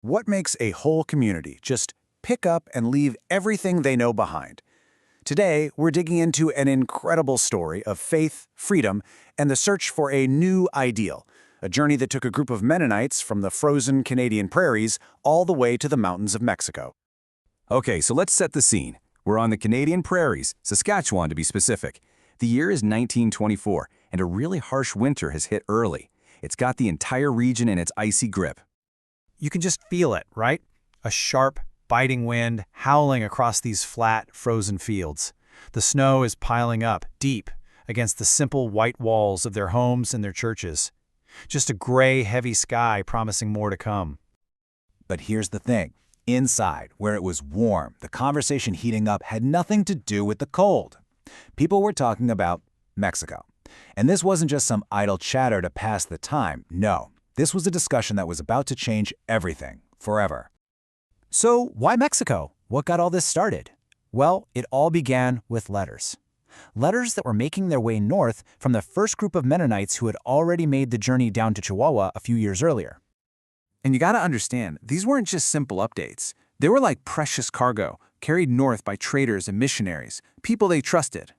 What makes a whole community just pick up and leave everything they know behind? Today, we're digging into an incredible story of faith, freedom, and the search for a new ideal, a journey that took a group of Mennonites from the frozen Canadian prairies all the way to the mountains of Mexico. Okay, so let's set the scene. We're on the Canadian prairies, Saskatchewan to be specific. The year is 1924, and a really harsh winter has hit early. It's got the entire region in its icy grip. You can just feel it, right? A sharp, biting wind howling across these flat, frozen fields. The snow is piling up, deep, against the simple white walls of their homes and their churches. Just a gray, heavy sky promising more to come. But here's the thing. Inside, where it was warm, the conversation heating up had nothing to do with the cold. People were talking about Mexico. And this wasn't just some idle chatter to pass the time. No, this was a discussion that was about to change everything, forever. So, why Mexico? What got all this started? Well, it all began with letters. Letters that were making their way north from the first group of Mennonites who had already made the journey down to Chihuahua a few years earlier. And you gotta understand, these weren't just simple updates. They were like precious cargo, carried north by traders and missionaries, people they trusted.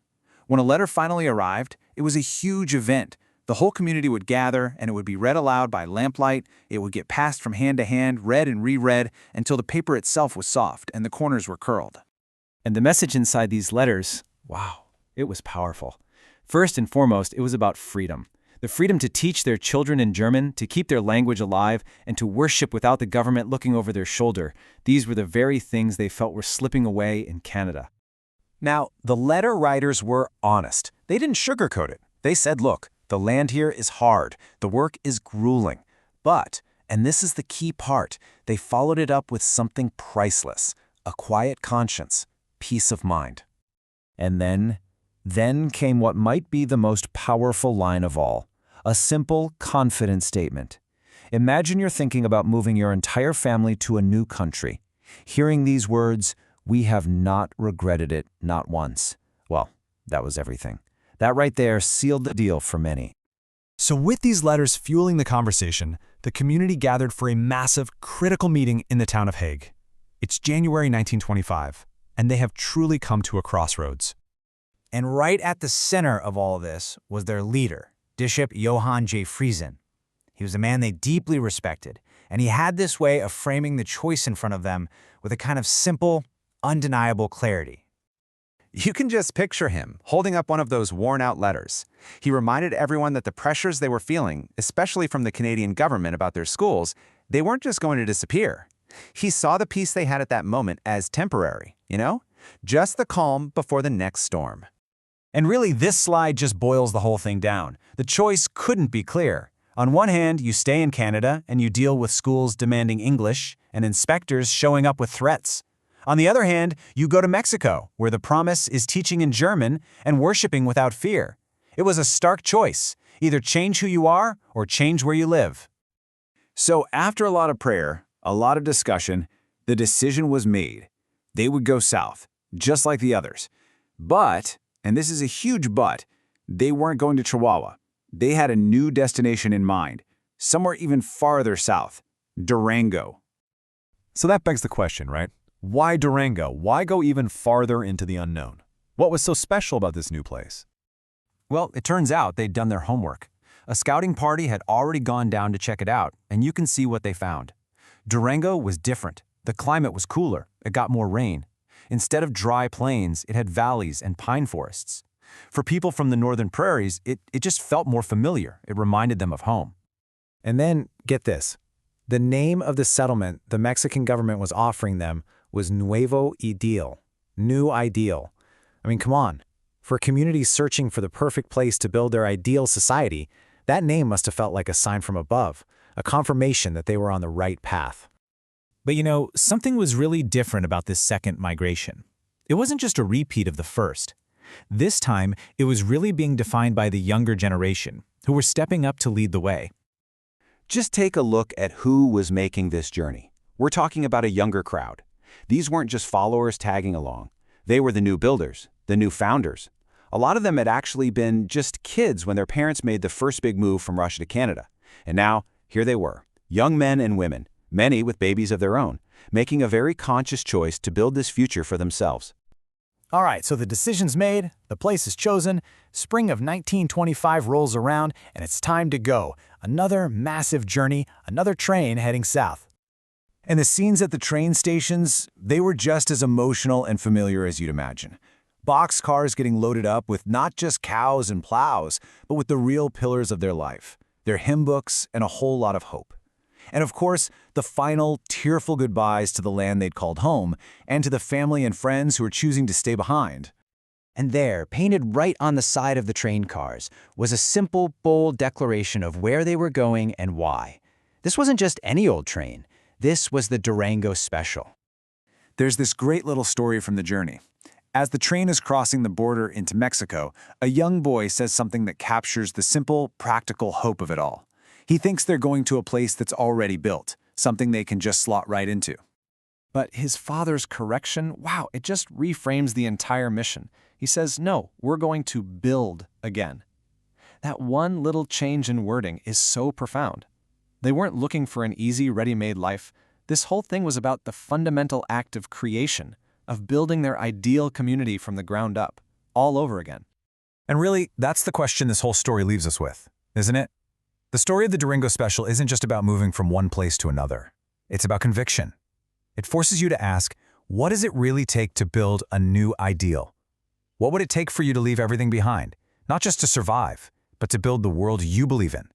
When a letter finally arrived, it was a huge event. The whole community would gather, and it would be read aloud by lamplight. It would get passed from hand to hand, read and reread, until the paper itself was soft and the corners were curled. And the message inside these letters, wow, it was powerful. First and foremost, it was about freedom. The freedom to teach their children in German, to keep their language alive, and to worship without the government looking over their shoulder. These were the very things they felt were slipping away in Canada. Now, the letter writers were honest. They didn't sugarcoat it. They said, look, the land here is hard. The work is grueling. But, and this is the key part, they followed it up with something priceless, a quiet conscience, peace of mind. And then came what might be the most powerful line of all. A simple, confident statement. Imagine you're thinking about moving your entire family to a new country. Hearing these words, "We have not regretted it, not once." Well, that was everything. That right there sealed the deal for many. So with these letters fueling the conversation, the community gathered for a massive, critical meeting in the town of Hague. It's January 1925, and they have truly come to a crossroads. And right at the center of all of this was their leader, Bishop Johann J. Friesen. He was a man they deeply respected, and he had this way of framing the choice in front of them with a kind of simple, undeniable clarity. You can just picture him holding up one of those worn-out letters. He reminded everyone that the pressures they were feeling, especially from the Canadian government about their schools, they weren't just going to disappear. He saw the peace they had at that moment as temporary, just the calm before the next storm. And really, this slide just boils the whole thing down. The choice couldn't be clearer. On one hand, you stay in Canada and you deal with schools demanding English and inspectors showing up with threats. On the other hand, you go to Mexico, where the promise is teaching in German and worshiping without fear. It was a stark choice. Either change who you are or change where you live. So after a lot of prayer, a lot of discussion, the decision was made. They would go south, just like the others. But, and this is a huge but, they weren't going to Chihuahua. They had a new destination in mind, somewhere even farther south, Durango. So that begs the question, right? Why Durango? Why go even farther into the unknown? What was so special about this new place? Well, it turns out they'd done their homework. A scouting party had already gone down to check it out, and you can see what they found. Durango was different. The climate was cooler. It got more rain. Instead of dry plains, it had valleys and pine forests. For people from the northern prairies, it just felt more familiar. It reminded them of home. And then, get this. The name of the settlement the Mexican government was offering them was Nuevo Ideal, New Ideal. I mean, come on. For communities searching for the perfect place to build their ideal society, that name must have felt like a sign from above, a confirmation that they were on the right path. But something was really different about this second migration. It wasn't just a repeat of the first. This time, it was really being defined by the younger generation, who were stepping up to lead the way. Just take a look at who was making this journey. We're talking about a younger crowd. These weren't just followers tagging along. They were the new builders, the new founders. A lot of them had actually been just kids when their parents made the first big move from Russia to Canada. And now, here they were, young men and women, many with babies of their own, making a very conscious choice to build this future for themselves. All right, so the decision's made, the place is chosen, spring of 1925 rolls around, and it's time to go. Another massive journey, another train heading south. And the scenes at the train stations, they were just as emotional and familiar as you'd imagine. Boxcars getting loaded up with not just cows and plows, but with the real pillars of their life, their hymn books, and a whole lot of hope. And of course, the final, tearful goodbyes to the land they'd called home, and to the family and friends who were choosing to stay behind. And there, painted right on the side of the train cars, was a simple, bold declaration of where they were going and why. This wasn't just any old train. This was the Durango Special. There's this great little story from the journey. As the train is crossing the border into Mexico, a young boy says something that captures the simple, practical hope of it all. He thinks they're going to a place that's already built, something they can just slot right into. But his father's correction, wow, it just reframes the entire mission. He says, no, we're going to build again. That one little change in wording is so profound. They weren't looking for an easy, ready-made life. This whole thing was about the fundamental act of creation, of building their ideal community from the ground up, all over again. And really, that's the question this whole story leaves us with, isn't it? The story of the Durango Special isn't just about moving from one place to another. It's about conviction. It forces you to ask, what does it really take to build a new ideal? What would it take for you to leave everything behind? Not just to survive, but to build the world you believe in.